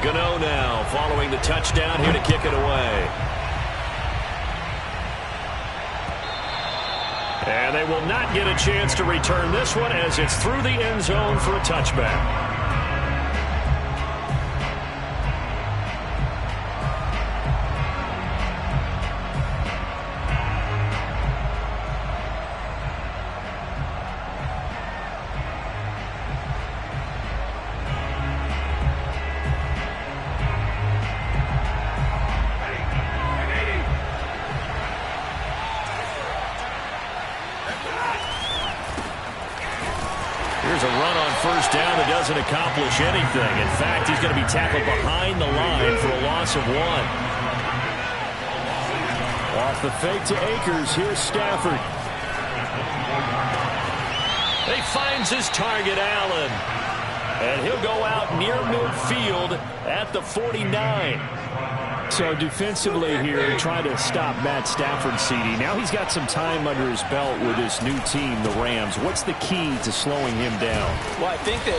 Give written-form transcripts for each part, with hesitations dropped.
Gano now following the touchdown here to kick it away. And they will not get a chance to return this one as it's through the end zone for a touchback. Here's a run on first down that doesn't accomplish anything. In fact, he's going to be tackled behind the line for a loss of 1. Off the fake to Akers. Here's Stafford. He finds his target, Allen. And he'll go out near midfield at the 49. So defensively here, trying to stop Matt Stafford, CD. Now he's got some time under his belt with his new team, the Rams. What's the key to slowing him down? Well, I think that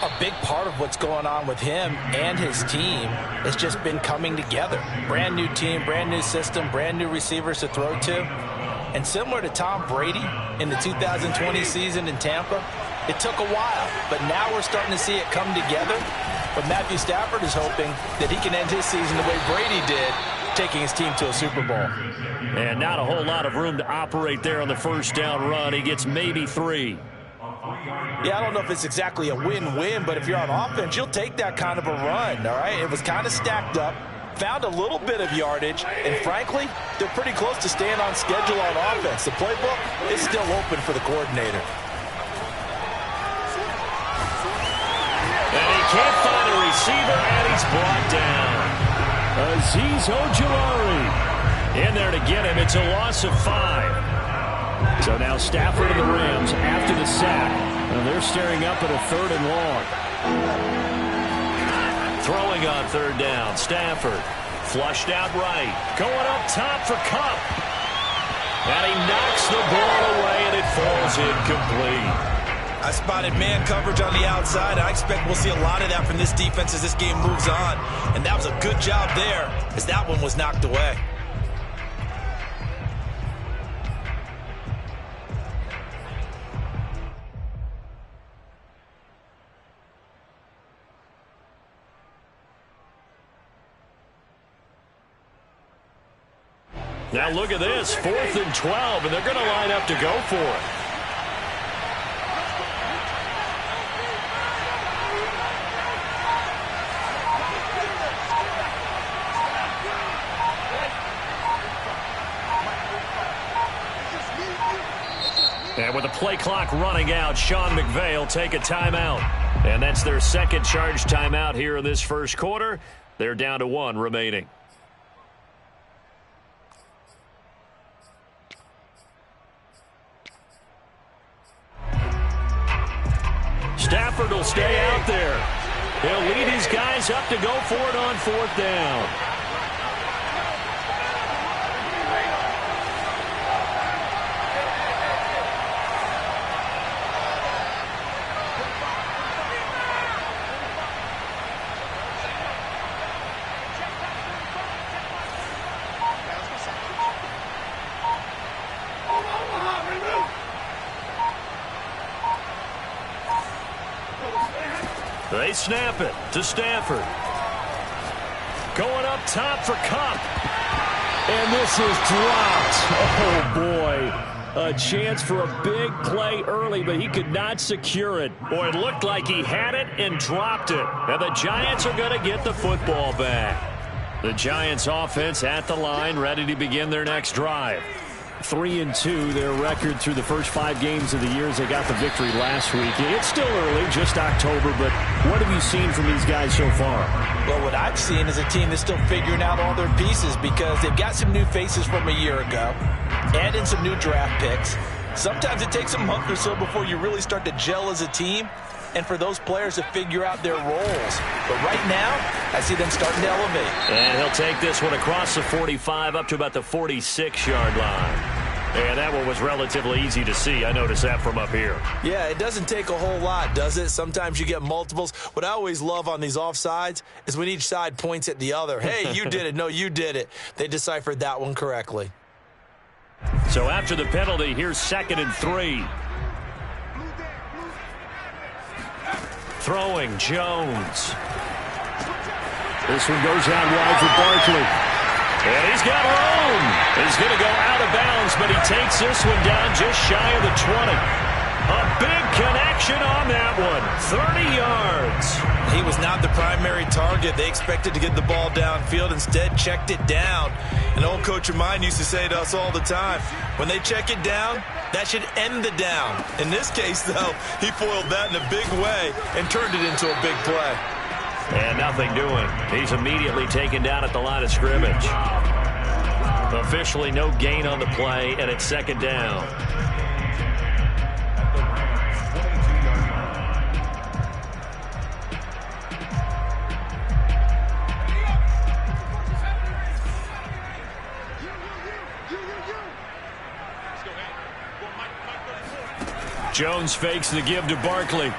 a big part of what's going on with him and his team has just been coming together. Brand new team, brand new system, brand new receivers to throw to. And similar to Tom Brady in the 2020 season in Tampa, it took a while, but now we're starting to see it come together. But Matthew Stafford is hoping that he can end his season the way Brady did, taking his team to a Super Bowl. And not a whole lot of room to operate there on the first down run. He gets maybe 3. Yeah, I don't know if it's exactly a win-win, but if you're on offense, you'll take that kind of a run, all right? It was kind of stacked up, found a little bit of yardage, and frankly, they're pretty close to staying on schedule on offense. The playbook is still open for the coordinator. And he can't find a receiver, and he's brought down. Azeez Ojulari in there to get him. It's a loss of 5. So now Stafford and the Rams after the sack. And they're staring up at a 3rd and long. Throwing on 3rd down. Stafford flushed out right. Going up top for Kupp. And he knocks the ball away, and it falls incomplete. I spotted man coverage on the outside. I expect we'll see a lot of that from this defense as this game moves on. And that was a good job there as that one was knocked away. Now look at this, 4th and 12, and they're going to line up to go for it. And with the play clock running out, Sean McVay will take a timeout. And that's their second charge timeout here in this first quarter. They're down to 1 remaining. Stafford will stay out there. He'll lead his guys up to go for it on 4th down. They snap it to Stafford. Going up top for Kupp. And this is dropped. Oh, boy. A chance for a big play early, but he could not secure it. Boy, it looked like he had it and dropped it. And the Giants are going to get the football back. The Giants offense at the line, ready to begin their next drive. 3-2, their record through the first 5 games of the year as they got the victory last week. It's still early, just October, but what have you seen from these guys so far? Well, what I've seen is a team that's still figuring out all their pieces because they've got some new faces from a year ago and in some new draft picks. Sometimes it takes a month or so before you really start to gel as a team and for those players to figure out their roles. But right now, I see them starting to elevate. And he'll take this one across the 45 up to about the 46-yard line. And that one was relatively easy to see. I noticed that from up here. Yeah, it doesn't take a whole lot, does it? Sometimes you get multiples. What I always love on these offsides is when each side points at the other. Hey, you did it. No, you did it. They deciphered that one correctly. So after the penalty, here's 2nd and 3. Throwing, Jones. This one goes out wide for Barkley. And he's got room. He's going to go out of bounds, but he takes this one down just shy of the 20. A big connection on that one. 30 yards. He was not the primary target. They expected to get the ball downfield. Instead, checked it down. An old coach of mine used to say to us all the time, when they check it down, that should end the down. In this case, though, he foiled that in a big way and turned it into a big play. And nothing doing. He's immediately taken down at the line of scrimmage. Officially no gain on the play, and it's 2nd down. Jones fakes the give to Barkley.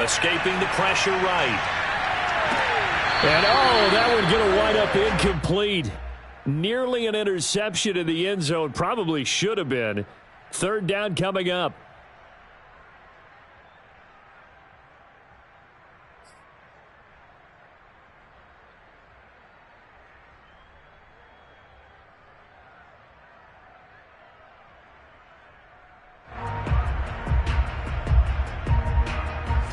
Escaping the pressure right. And that would get a wind up incomplete. Nearly an interception in the end zone. Probably should have been. 3rd down coming up.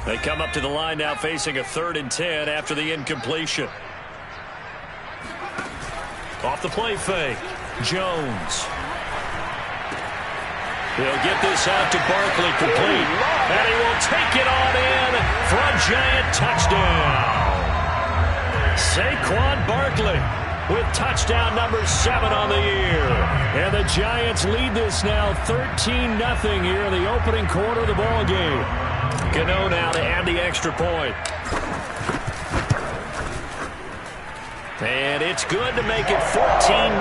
They come up to the line now facing a 3rd and 10 after the incompletion. Off the play fake. Jones. He'll get this out to Barkley complete. And he will take it on in for a giant touchdown. Saquon Barkley with touchdown number 7 on the year. And the Giants lead this now 13-0 here in the opening quarter of the ball game. Gano now to add the extra point. And it's good to make it 14-0.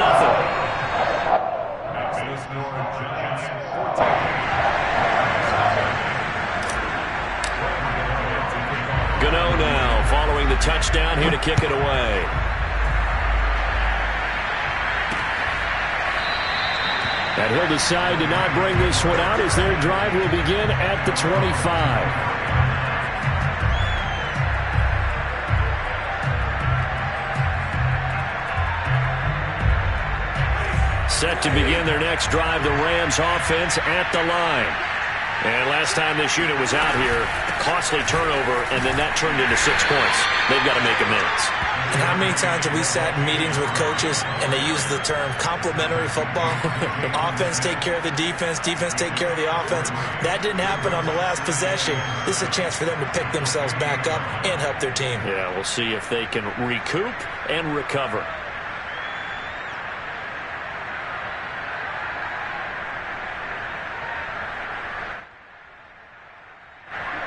Gano now following the touchdown here to kick it away. And he'll decide to not bring this one out as their drive will begin at the 25. Set to begin their next drive, the Rams offense at the line. And last time this unit was out here, costly turnover, and then that turned into 6 points. They've got to make amends. And how many times have we sat in meetings with coaches and they use the term complementary football? Offense take care of the defense, defense take care of the offense. That didn't happen on the last possession. This is a chance for them to pick themselves back up and help their team. Yeah, we'll see if they can recoup and recover.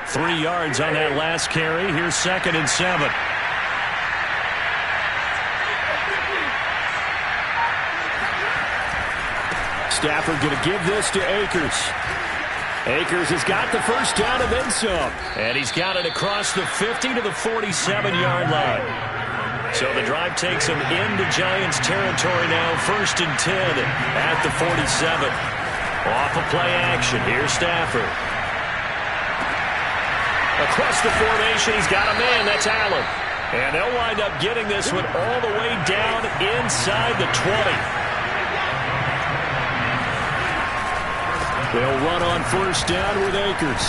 Three yards on that last carry. Here's 2nd and 7. Stafford going to give this to Akers. Akers has got the first down and then some. And he's got it across the 50 to the 47-yard line. So the drive takes him into Giants territory now. 1st and 10 at the 47. Off of play action. Here's Stafford. Across the formation, he's got a man. That's Allen. And they'll wind up getting this one all the way down inside the 20. They'll run on 1st down with Akers.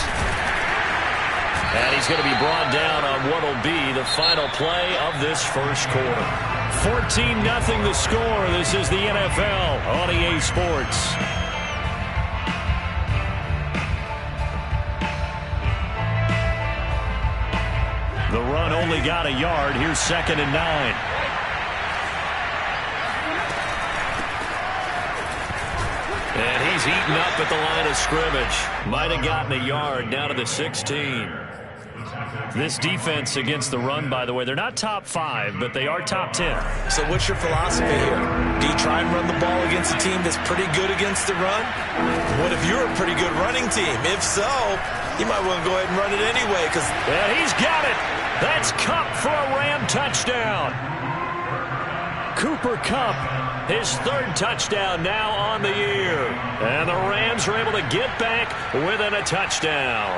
And he's going to be brought down on what will be the final play of this first quarter. 14-0 the score. This is the NFL on EA Sports. The run only got a yard. Here's 2nd and 9. And he's eaten up at the line of scrimmage. Might have gotten a yard down to the 16. This defense against the run, by the way, they're not top 5, but they are top 10. So what's your philosophy here? Do you try and run the ball against a team that's pretty good against the run? What if you're a pretty good running team? If so, you might want to go ahead and run it anyway. And he's got it. That's Kupp for a Ram touchdown. Cooper Kupp, his 3rd touchdown now on the year. And the Rams are able to get back within a touchdown.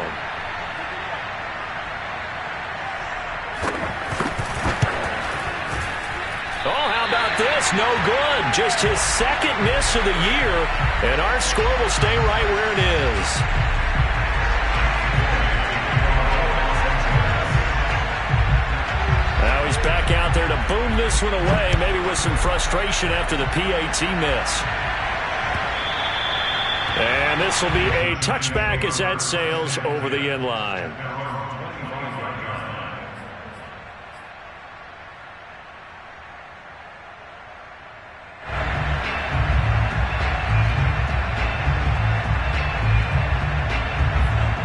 Oh, how about this? No good. Just his 2nd miss of the year, and our score will stay right where it is. Now he's back out there to boom this one away, maybe with some frustration after the PAT miss. And this will be a touchback as that sails over the end line.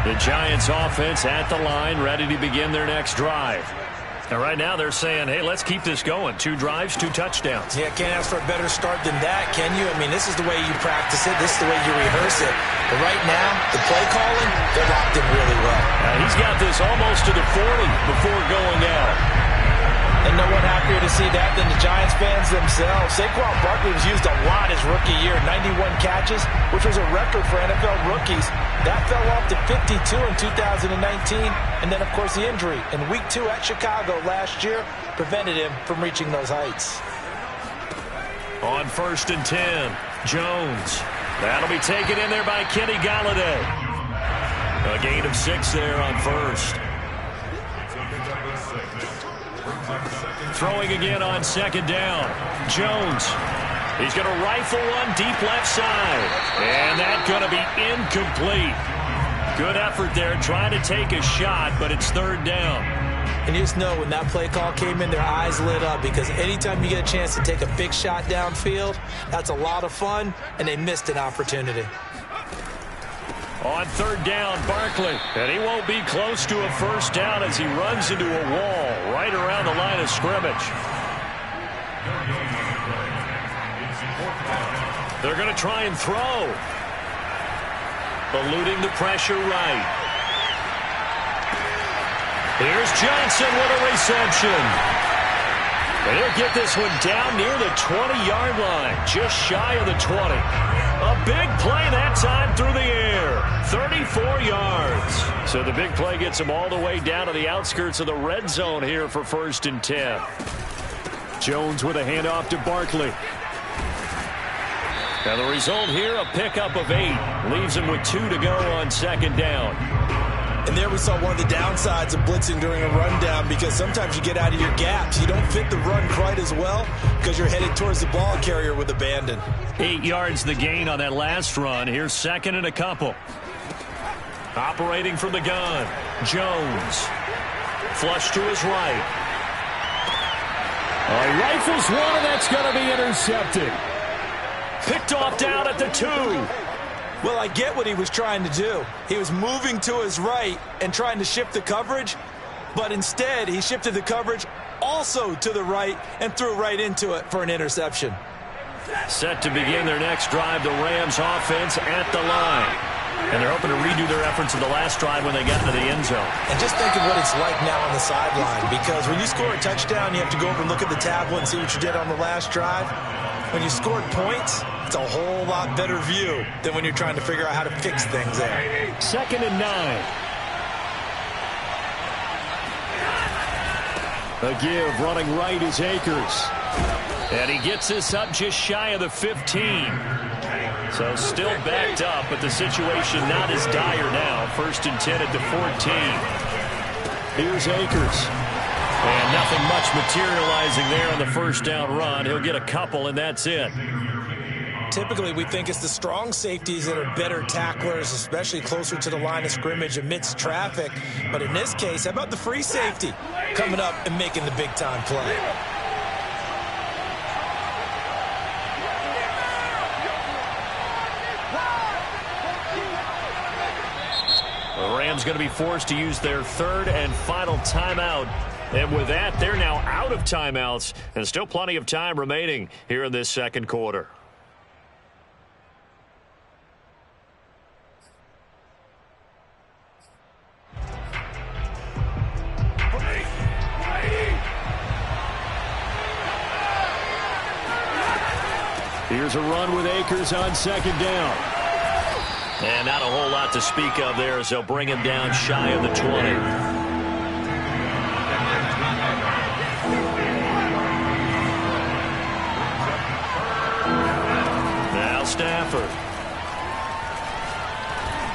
The Giants offense at the line, ready to begin their next drive. And right now they're saying, hey, let's keep this going. 2 drives, 2 touchdowns. Yeah, can't ask for a better start than that, can you? I mean, this is the way you practice it. This is the way you rehearse it. But right now, the play calling, they're locked in really well. He's got this almost to the 40 before going out. And no one happier to see that than the Giants fans themselves. Saquon Barkley was used a lot his rookie year, 91 catches, which was a record for NFL rookies. That fell off to 52 in 2019. And then, of course, the injury in Week 2 at Chicago last year prevented him from reaching those heights. On 1st and 10, Jones. That'll be taken in there by Kenny Golladay. A gain of 6 there on 1st. Throwing again on 2nd down. Jones. He's going to rifle one deep left side. And that's going to be incomplete. Good effort there trying to take a shot, but it's 3rd down. And you just know when that play call came in, their eyes lit up, because anytime you get a chance to take a big shot downfield, that's a lot of fun, and they missed an opportunity. On 3rd down, Barkley. And he won't be close to a 1st down as he runs into a wall right around the line of scrimmage. They're going to try and throw. Eluding the pressure right. Here's Johnson with a reception. And he'll get this one down near the 20-yard line, just shy of the 20. A big play that time through the air, 34 yards. So the big play gets him all the way down to the outskirts of the red zone here for 1st and 10. Jones with a handoff to Barkley. Now the result here, a pickup of 8. Leaves him with 2 to go on 2nd down. And there we saw one of the downsides of blitzing during a rundown, because sometimes you get out of your gaps. You don't fit the run quite as well because you're headed towards the ball carrier with abandon. 8 yards the gain on that last run. Here's 2nd and a couple. Operating from the gun, Jones. Flush to his right. He rifles one, and that's going to be intercepted. Picked off down at the 2. Well, I get what he was trying to do. He was moving to his right and trying to shift the coverage, but instead he shifted the coverage also to the right and threw right into it for an interception. Set to begin their next drive, the Rams offense at the line. And they're hoping to redo their efforts of the last drive when they got into the end zone. And just think of what it's like now on the sideline, because when you score a touchdown, you have to go over and look at the tablet and see what you did on the last drive. When you scored points, it's a whole lot better view than when you're trying to figure out how to fix things there. 2nd and 9. A give running right is Akers. And he gets this up just shy of the 15. So still backed up, but the situation not as dire now. 1st and 10 at the 14. Here's Akers. And nothing much materializing there on the 1st down run. He'll get a couple, and that's it. Typically, we think it's the strong safeties that are better tacklers, especially closer to the line of scrimmage amidst traffic. But in this case, how about the free safety coming up and making the big-time play? The Rams going to be forced to use their third and final timeout. And with that, they're now out of timeouts, and still plenty of time remaining here in this second quarter. Here's a run with Akers on second down. And not a whole lot to speak of there as they'll bring him down shy of the 20. Now Stafford.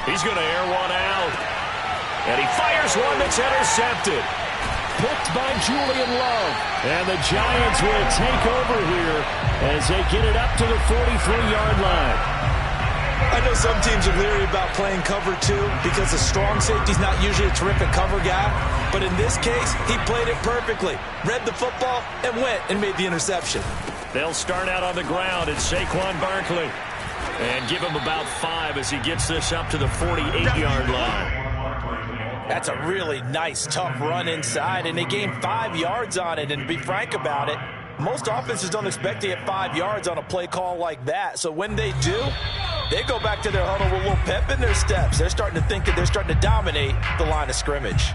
He's going to air one out. And he fires one that's intercepted. Picked by Julian Love. And the Giants will take over here as they get it up to the 43-yard line. I know some teams are leery about playing cover two because the strong safety's not usually a terrific cover guy. But in this case, he played it perfectly. Read the football and went and made the interception. They'll start out on the ground. It's Saquon Barkley. And give him about 5 as he gets this up to the 48-yard line. That's a really nice, tough run inside, and they gained 5 yards on it. And to be frank about it, most offenses don't expect to get 5 yards on a play call like that. So when they do, they go back to their huddle with a little pep in their steps. They're starting to think that they're starting to dominate the line of scrimmage.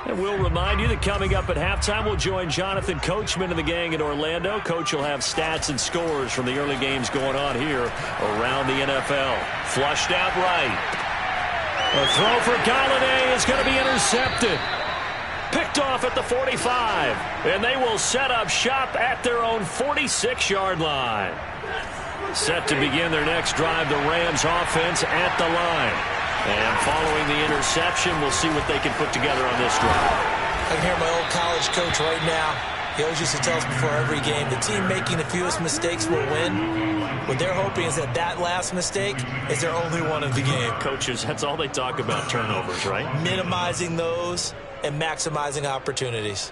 And we'll remind you that coming up at halftime, we'll join Jonathan Coachman and the gang in Orlando. Coach will have stats and scores from the early games going on here around the NFL. Flushed out right. A throw for Galladay is going to be intercepted. Picked off at the 45. And they will set up shop at their own 46-yard line. Set to begin their next drive, the Rams offense at the line. And following the interception, we'll see what they can put together on this drive. I can hear my old college coach right now. He always used to tell us before every game, the team making the fewest mistakes will win. What they're hoping is that that last mistake is their only one of the game. Coaches, that's all they talk about, turnovers, right? Minimizing those and maximizing opportunities.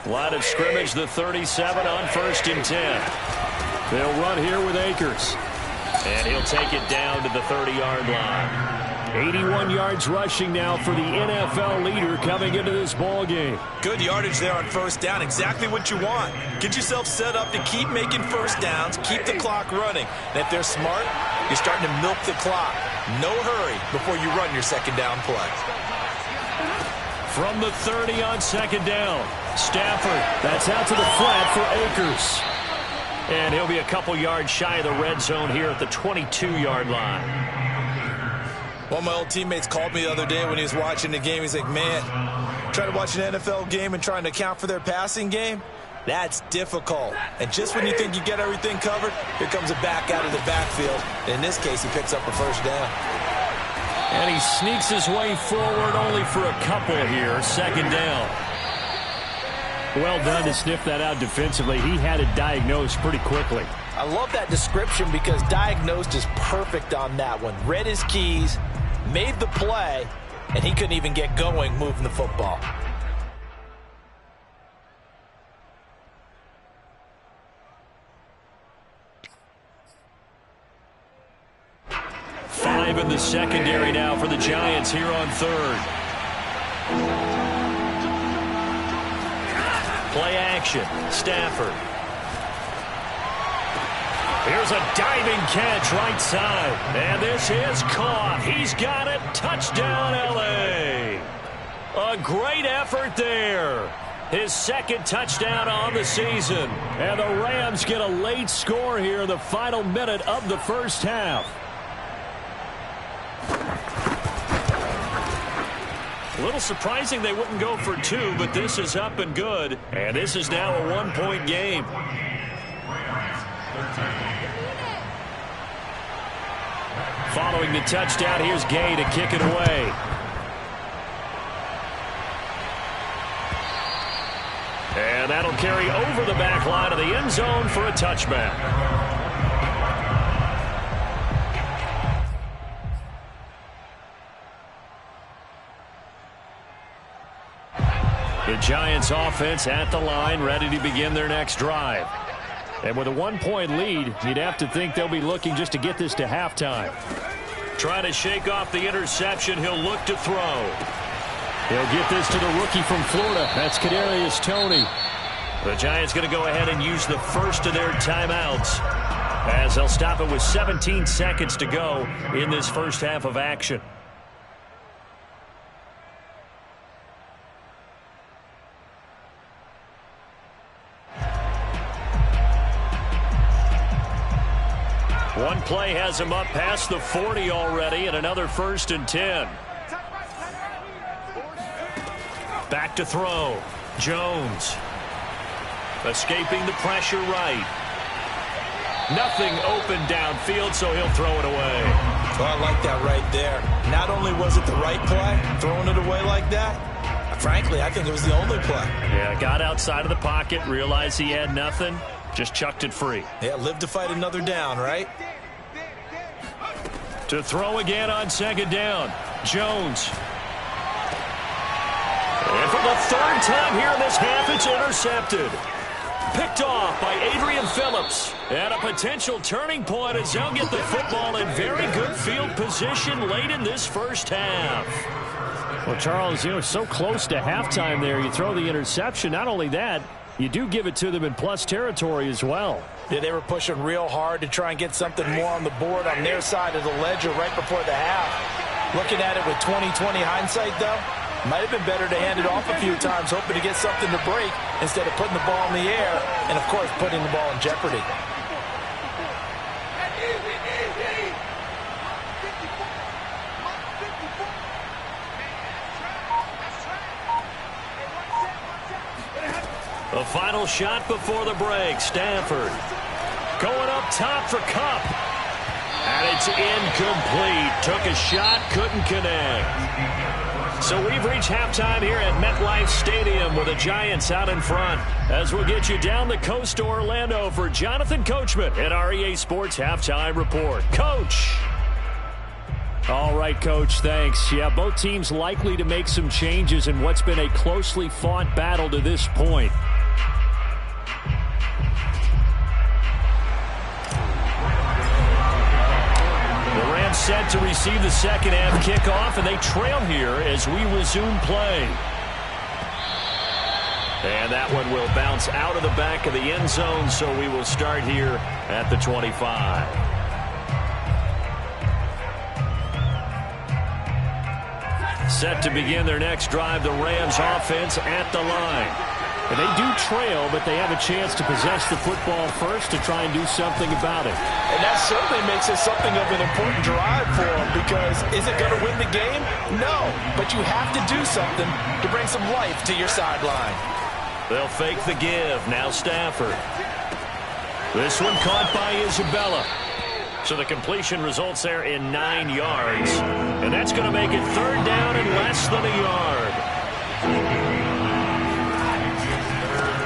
Line of scrimmage, the 37 on 1st and 10. They'll run here with Akers. And he'll take it down to the 30-yard line. 81 yards rushing now for the NFL leader coming into this ball game. Good yardage there on 1st down. Exactly what you want. Get yourself set up to keep making 1st downs, keep the clock running. And if they're smart, you're starting to milk the clock. No hurry before you run your 2nd down play. From the 30 on 2nd down, Stafford. That's out to the flat for Akers. And he'll be a couple yards shy of the red zone here at the 22-yard line. One of my old teammates called me the other day when he was watching the game. He's like, man, trying to watch an NFL game and trying to account for their passing game, that's difficult. And just when you think you get everything covered, here comes a back out of the backfield. And in this case, he picks up a 1st down. And he sneaks his way forward only for a couple here. 2nd down. Well done to sniff that out defensively. He had it diagnosed pretty quickly. I love that description because diagnosed is perfect on that one. Read his keys, made the play, and he couldn't even get going moving the football. Five in the secondary now for the Giants here on 3rd. Play action. Stafford. Here's a diving catch right side. And this is caught. He's got it. Touchdown, L.A. A great effort there. His 2nd touchdown on the season. And the Rams get a late score here in the final minute of the 1st half. A little surprising they wouldn't go for 2, but this is up and good. And this is now a 1-point game. Following the touchdown, here's Gay to kick it away. And that'll He'll carry over the back line of the end zone for a touchback. The Giants offense at the line, ready to begin their next drive. And with a 1-point lead, you'd have to think they'll be looking just to get this to halftime. Trying to shake off the interception, he'll look to throw. He'll get this to the rookie from Florida. That's Kadarius Toney. The Giants going to go ahead and use the first of their timeouts, as they'll stop it with 17 seconds to go in this first half of action. One play has him up past the 40 already, and another 1st and 10. Back to throw. Jones. Escaping the pressure right. Nothing open downfield, so he'll throw it away. Well, I like that right there. Not only was it the right play, throwing it away like that, frankly, I think it was the only play. Yeah, got outside of the pocket, realized he had nothing, just chucked it free. Yeah, live to fight another down, right? To throw again on 2nd down. Jones. And for the 3rd time here in this half, it's intercepted. Picked off by Adrian Phillips. And a potential turning point as they'll get the football in very good field position late in this first half. Well, Charles, you know, so close to halftime there. You throw the interception. Not only that, you do give it to them in plus territory as well. Yeah, they were pushing real hard to try and get something more on the board on their side of the ledger right before the half. Looking at it with 20/20 hindsight, though, might have been better to hand it off a few times, hoping to get something to break instead of putting the ball in the air and, of course, putting the ball in jeopardy. The final shot before the break. Stanford going up top for Kupp. And it's incomplete. Took a shot, couldn't connect. So we've reached halftime here at MetLife Stadium with the Giants out in front. As we'll get you down the coast to Orlando for Jonathan Coachman at our EA Sports Halftime Report. Coach. All right, Coach, thanks. Yeah, both teams likely to make some changes in what's been a closely fought battle to this point. The Rams set to receive the second half kickoff, and they trail here as we resume play. And that one will bounce out of the back of the end zone, so we will start here at the 25. Set to begin their next drive, the Rams offense at the line. And they do trail, but they have a chance to possess the football first to try and do something about it. And that certainly makes it something of an important drive for them, because is it going to win the game? No, but you have to do something to bring some life to your sideline. They'll fake the give. Now Stafford. This one caught by Isabella. So the completion results there in 9 yards. And that's going to make it 3rd down and less than a yard.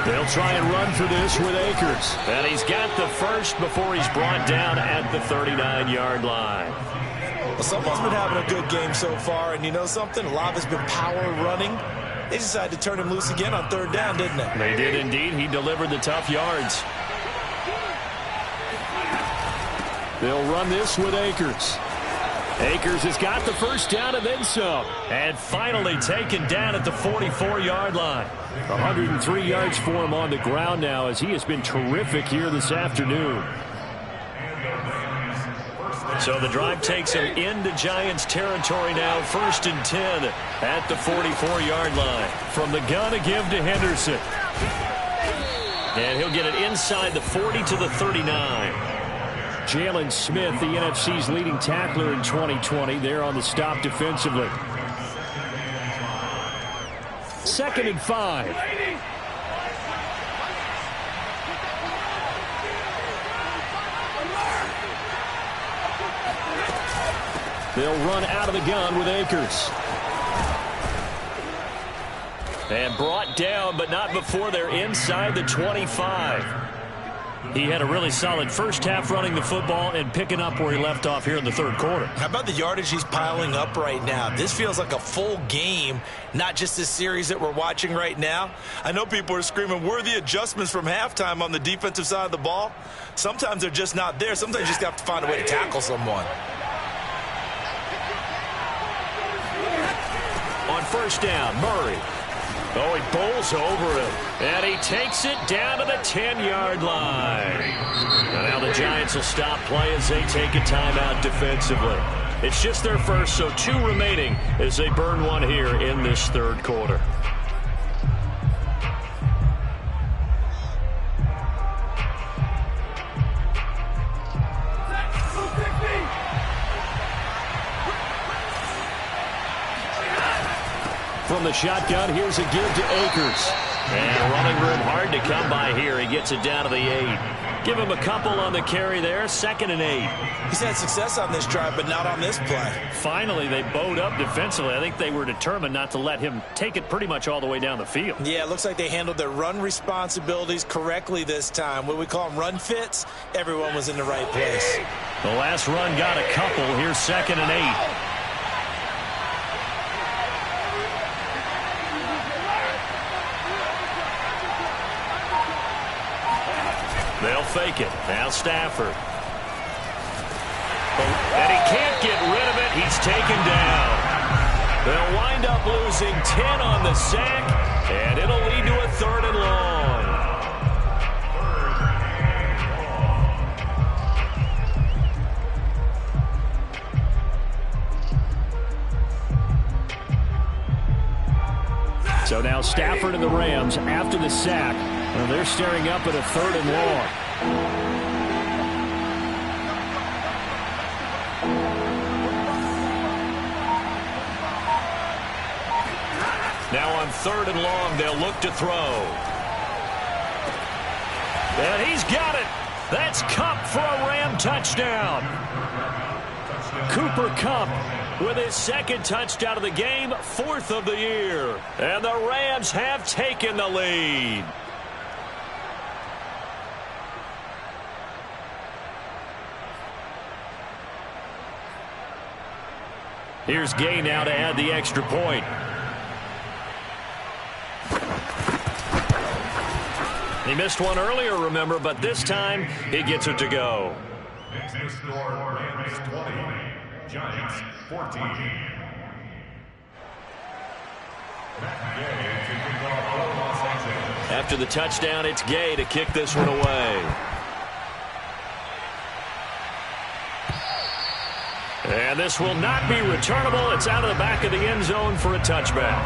They'll try and run for this with Akers. And he's got the first before he's brought down at the 39-yard line. Well, someone's been having a good game so far, and you know something? A lot has been power running. They decided to turn him loose again on 3rd down, didn't they? They did indeed. He delivered the tough yards. They'll run this with Akers. Akers has got the first down and then some. And finally taken down at the 44-yard line. 103 yards for him on the ground now, as he has been terrific here this afternoon. So the drive takes him into Giants territory now. 1st and 10 at the 44-yard line. From the gun, a give to Henderson. And he'll get it inside the 40 to the 39. Jalen Smith, the NFC's leading tackler in 2020, there on the stop defensively. 2nd and 5. They'll run out of the gun with Akers. And brought down, but not before they're inside the 25. He had a really solid first half running the football and picking up where he left off here in the third quarter. How about the yardage he's piling up right now? This feels like a full game, not just this series that we're watching right now. I know people are screaming, where are the adjustments from halftime on the defensive side of the ball? Sometimes they're just not there. Sometimes you just have to find a way to tackle someone. On first down, Murray. Oh, he bowls over him, and he takes it down to the 10-yard line. And now the Giants will stop play as they take a timeout defensively. It's just their first, so 2 remaining as they burn one here in this third quarter. From the shotgun, here's a give to Akers. And running room hard to come by here. He gets it down to the 8. Give him a couple on the carry there. 2nd and 8. He's had success on this drive, but not on this play. Finally, they bowed up defensively. I think they were determined not to let him take it pretty much all the way down the field. Yeah, it looks like they handled their run responsibilities correctly this time. What we call them run fits, everyone was in the right place. The last run got a couple. Here's 2nd and 8. They'll fake it. Now Stafford. And he can't get rid of it. He's taken down. They'll wind up losing 10 on the sack, and it'll lead to a 3rd and long. So now Stafford and the Rams after the sack. Well, they're staring up at a 3rd and long. Now on 3rd and long, they'll look to throw. And he's got it. That's Kupp for a Ram touchdown. Cooper Kupp with his 2nd touchdown of the game, 4th of the year. And the Rams have taken the lead. Here's Gay now to add the extra point. He missed one earlier, remember, but this time he gets it to go. Next score, Rams 20, Giants 14. After the touchdown, it's Gay to kick this one away. And this will not be returnable. It's out of the back of the end zone for a touchback.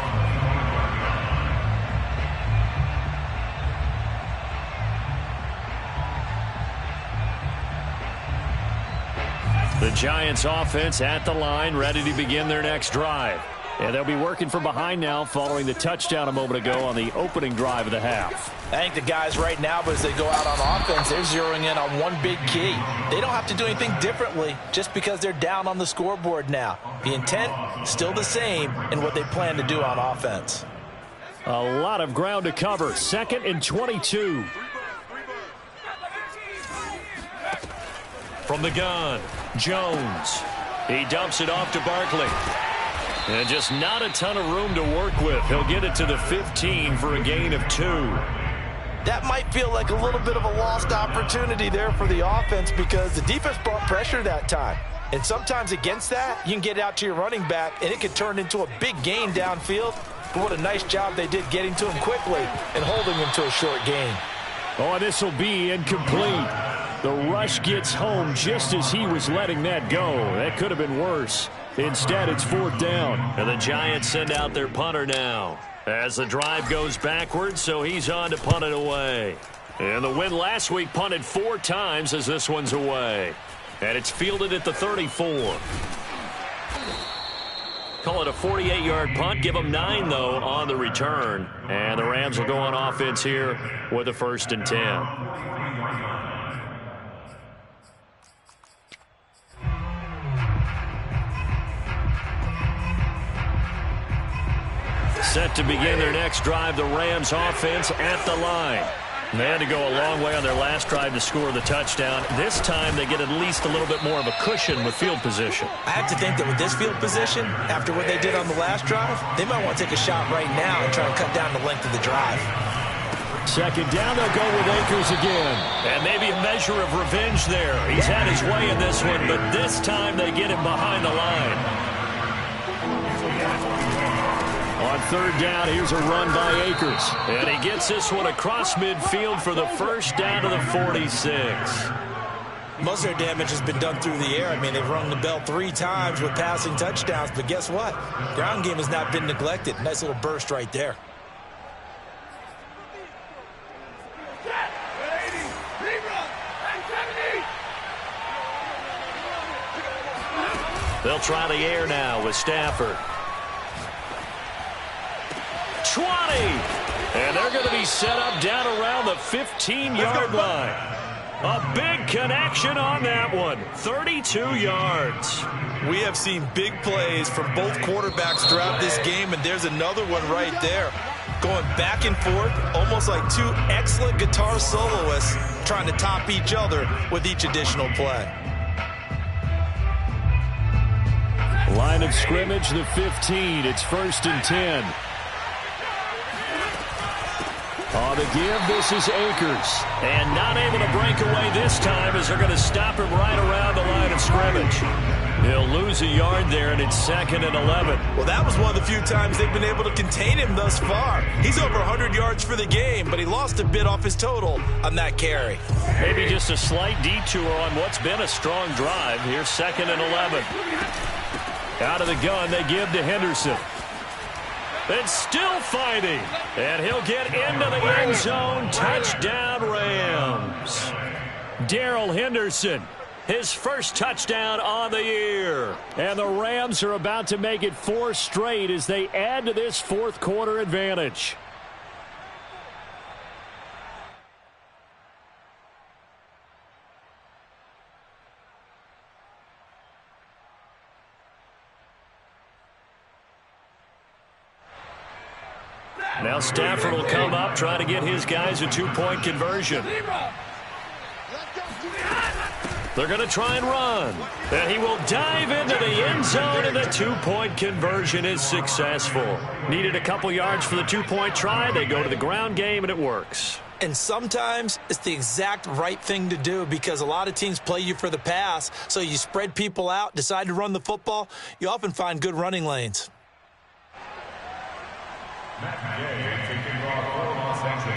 The Giants offense at the line, ready to begin their next drive. And they'll be working from behind now following the touchdown a moment ago on the opening drive of the half. I think the guys right now, as they go out on offense, they're zeroing in on one big key. They don't have to do anything differently just because they're down on the scoreboard now. The intent, still the same in what they plan to do on offense. A lot of ground to cover. 2nd and 22. From the gun, Jones. He dumps it off to Barkley. And just not a ton of room to work with. He'll get it to the 15 for a gain of 2. That might feel like a little bit of a lost opportunity there for the offense because the defense brought pressure that time. And sometimes against that, you can get out to your running back, and it could turn into a big gain downfield. But what a nice job they did getting to him quickly and holding him to a short gain. Oh, and this will be incomplete. The rush gets home just as he was letting that go. That could have been worse. Instead, it's 4th down. And the Giants send out their punter now. As the drive goes backwards, so he's on to punt it away. And the win last week punted 4 times as this one's away. And it's fielded at the 34. Call it a 48-yard punt. Give them 9, though, on the return. And the Rams will go on offense here with a 1st and 10. Set to begin their next drive, the Rams offense at the line. They had to go a long way on their last drive to score the touchdown. This time they get at least a little bit more of a cushion with field position. I have to think that with this field position, after what they did on the last drive, they might want to take a shot right now and try and cut down the length of the drive. Second down, they'll go with Akers again. And maybe a measure of revenge there. He's had his way in this one, but this time they get him behind the line. On third down, here's a run by Akers. And he gets this one across midfield for the first down to the 46. Most of their damage has been done through the air. I mean, they've rung the bell 3 times with passing touchdowns, but guess what? Ground game has not been neglected. Nice little burst right there. They'll try the air now with Stafford. 20. And they're going to be set up down around the 15-yard line. A big connection on that one. 32 yards. We have seen big plays from both quarterbacks throughout this game, and there's another one right there. Going back and forth, almost like 2 excellent guitar soloists trying to top each other with each additional play. Line of scrimmage, the 15. It's 1st and 10. On the give, this is Akers. And not able to break away this time as they're going to stop him right around the line of scrimmage. He'll lose a yard there, and it's 2nd and 11. Well, that was one of the few times they've been able to contain him thus far. He's over 100 yards for the game, but he lost a bit off his total on that carry. Maybe just a slight detour on what's been a strong drive. Here's 2nd and 11. Out of the gun, they give to Henderson. And still fighting. And he'll get into the end zone. Touchdown, Rams. Darrell Henderson, his first touchdown on the year. And the Rams are about to make it 4 straight as they add to this fourth quarter advantage. Now Stafford will come up, try to get his guys a 2-point conversion. They're going to try and run. And he will dive into the end zone, and the 2-point conversion is successful. Needed a couple yards for the 2-point try. They go to the ground game, and it works. And sometimes it's the exact right thing to do because a lot of teams play you for the pass. So you spread people out, decide to run the football. You often find good running lanes.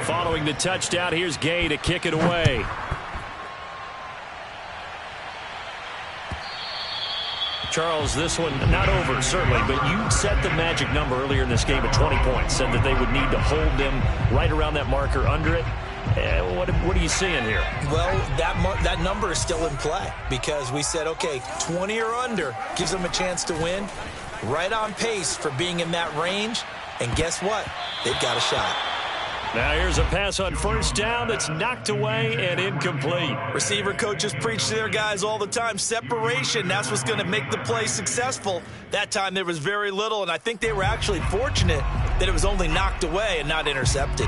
Following the touchdown, here's Gay to kick it away. Charles, this one not over, certainly, but you set the magic number earlier in this game at 20 points, said that they would need to hold them right around that marker under it. What are you seeing here? Well, that number is still in play because we said, okay, 20 or under gives them a chance to win. Right on pace for being in that range. And guess what? They've got a shot. Now here's a pass on first down that's knocked away and incomplete. Receiver coaches preach to their guys all the time. Separation, that's what's going to make the play successful. That time there was very little, and I think they were actually fortunate that it was only knocked away and not intercepted.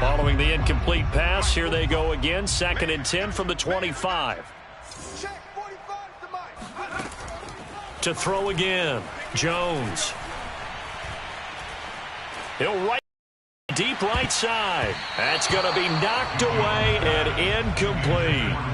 Following the incomplete pass, here they go again. 2nd and 10 from the 25. To throw again, Jones. He'll right deep right side. That's going to be knocked away and incomplete.